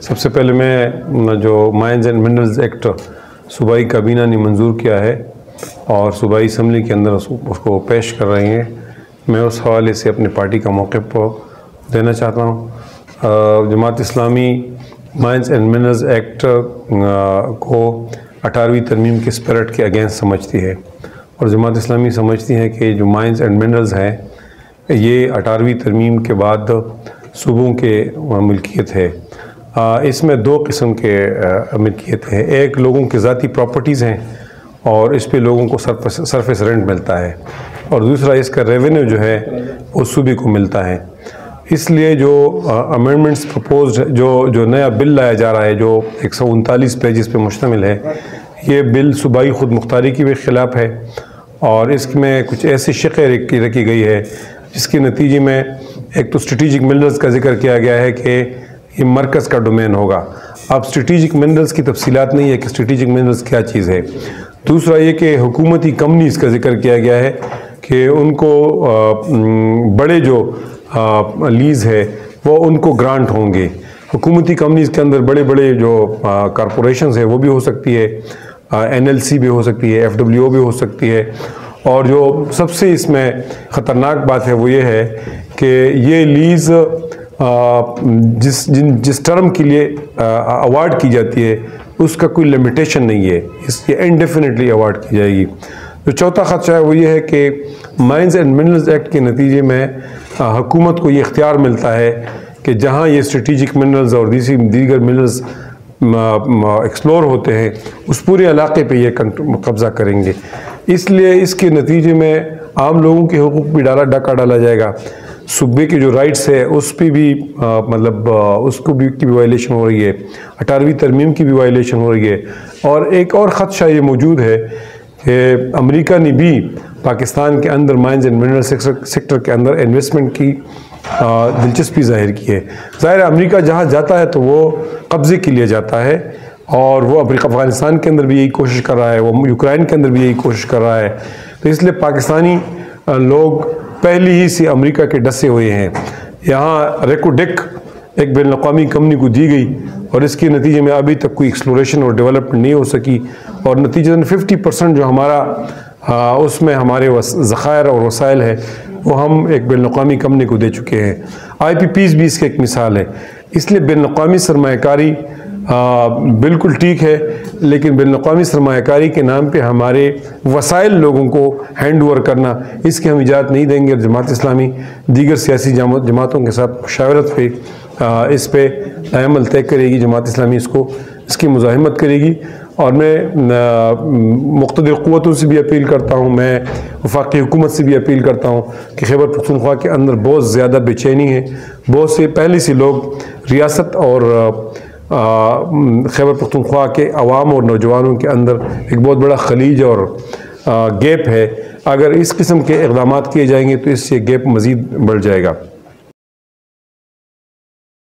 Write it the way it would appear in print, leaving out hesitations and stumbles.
सबसे पहले मैं जो माइंस एंड मिनरल्स एक्ट सूबाई काबीना ने मंजूर किया है और सूबाई असम्बली के अंदर उसको पेश कर रहे हैं, मैं उस हवाले से अपनी पार्टी का मौक़िफ़ देना चाहता हूँ। Jamaat Islami mines and minerals act को 18वीं तरमीम के स्पिरिट के अगेंस्ट समझती है और जमात इस्लामी समझती है कि जो माइंस एंड मिनरल्स हैं ये 18वीं तरमीम के बाद सूबों के मिल्कियत है। इसमें दो किस्म के मिल्कियत है, एक लोगों की ज़ाती प्रॉपर्टीज़ हैं और इस पे लोगों को सरफेस रेंट मिलता है और दूसरा इसका रेवेन्यू जो है वो सूबे को मिलता है। इसलिए जो अमेंडमेंट्स प्रपोज्ड जो नया बिल लाया जा रहा है जो 139 पेजेस पे मुश्तमिल है, ये बिल सूबाई खुद मुख्तारी की भी ख़िलाफ़ है और इसमें कुछ ऐसी शिक़ें रखी गई है जिसके नतीजे में एक तो स्ट्रेटिजिक मिनरल्स का जिक्र किया गया है कि ये मरकज़ का डोमेन होगा। अब स्ट्रेटिजिक मिनरल्स की तफसीलात नहीं है कि स्ट्रेटिजिक मिनरल्स क्या चीज़ है। दूसरा ये कि हुकूमती कंपनीज़ का जिक्र किया गया है कि उनको बड़े जो लीज़ है वो उनको ग्रांट होंगे। हुकूमती कंपनीज़ के अंदर बड़े बड़े जो कॉरपोरेशंस है वो भी हो सकती है, NLC भी हो सकती है, FWO भी हो सकती है। और जो सबसे इसमें ख़तरनाक बात है वो ये है कि ये लीज़ जिस टर्म के लिए अवार्ड की जाती है उसका कोई लिमिटेशन नहीं है, इसलिए इनडेफिनेटली अवार्ड की जाएगी। जो चौथा ख़दशा है वो ये है कि माइंस एंड मिनरल्स एक्ट के नतीजे में हुकूमत को ये इख्तियार मिलता है कि जहाँ ये स्ट्रेटिजिक मिनरल्स और दीगर मिनरल्स एक्सप्लोर होते हैं उस पूरे इलाके पे ये कब्ज़ा करेंगे। इसलिए इसके नतीजे में आम लोगों के हुकूक भी डाका डाला जाएगा। सूबे के जो राइट्स है उस पर भी उसको भी की भी वायलेशन हो रही है, 18वीं तरमीम की भी वायलेशन हो रही है। और एक और ख़दशा ये मौजूद है कि अमेरिका ने भी पाकिस्तान के अंदर माइंस एंड मिनरल सेक्टर के अंदर इन्वेस्टमेंट की दिलचस्पी ज़ाहिर की है। ज़ाहिर है अमेरिका जहाँ जाता है तो वो कब्ज़े के लिए जाता है और वो अफ़गानिस्तान के अंदर भी यही कोशिश कर रहा है, वो यूक्रेन के अंदर भी यही कोशिश कर रहा है। तो इसलिए पाकिस्तानी लोग पहले ही से अमेरिका के डसे हुए हैं। यहाँ रेकोडेक एक बैनुल-अक़वामी कंपनी को दी गई और इसके नतीजे में अभी तक कोई एक्सप्लोरेशन और डेवलपमेंट नहीं हो सकी और नतीजतन 50% जो हमारा उसमें हमारे ज़ख़ायर और वसाइल है वो हम एक बैनुल-अक़वामी कंपनी को दे चुके हैं। IPPs भी इसकी एक मिसाल है। इसलिए बैनुल-अक़वामी सरमायाकारी बिल्कुल ठीक है, लेकिन बैनुल-अक़वामी सरमायाकारी के नाम पे हमारे वसाइल लोगों को हैंड ओवर करना इसकी हम इजाज़त नहीं देंगे। जमात इस्लामी दीगर सियासी जमातों के साथ मुशावरत पे इस पे अमल तय करेगी। जमात इस्लामी इसकी मुज़ाहिमत करेगी और मैं मुक़्तदिर क़ुव्वतों से भी अपील करता हूँ, मैं वफ़ाक़ी हुकूमत से भी अपील करता हूँ कि खैबर पख्तूनख्वा के अंदर बहुत ज़्यादा बेचैनी है। बहुत से पहले से लोग रियासत और खैबर पख्तूनख्वा के अवाम और नौजवानों के अंदर एक बहुत बड़ा खलीज और गैप है। अगर इस किस्म के इक़दामात किए जाएंगे तो इससे गैप मज़ीद बढ़ जाएगा।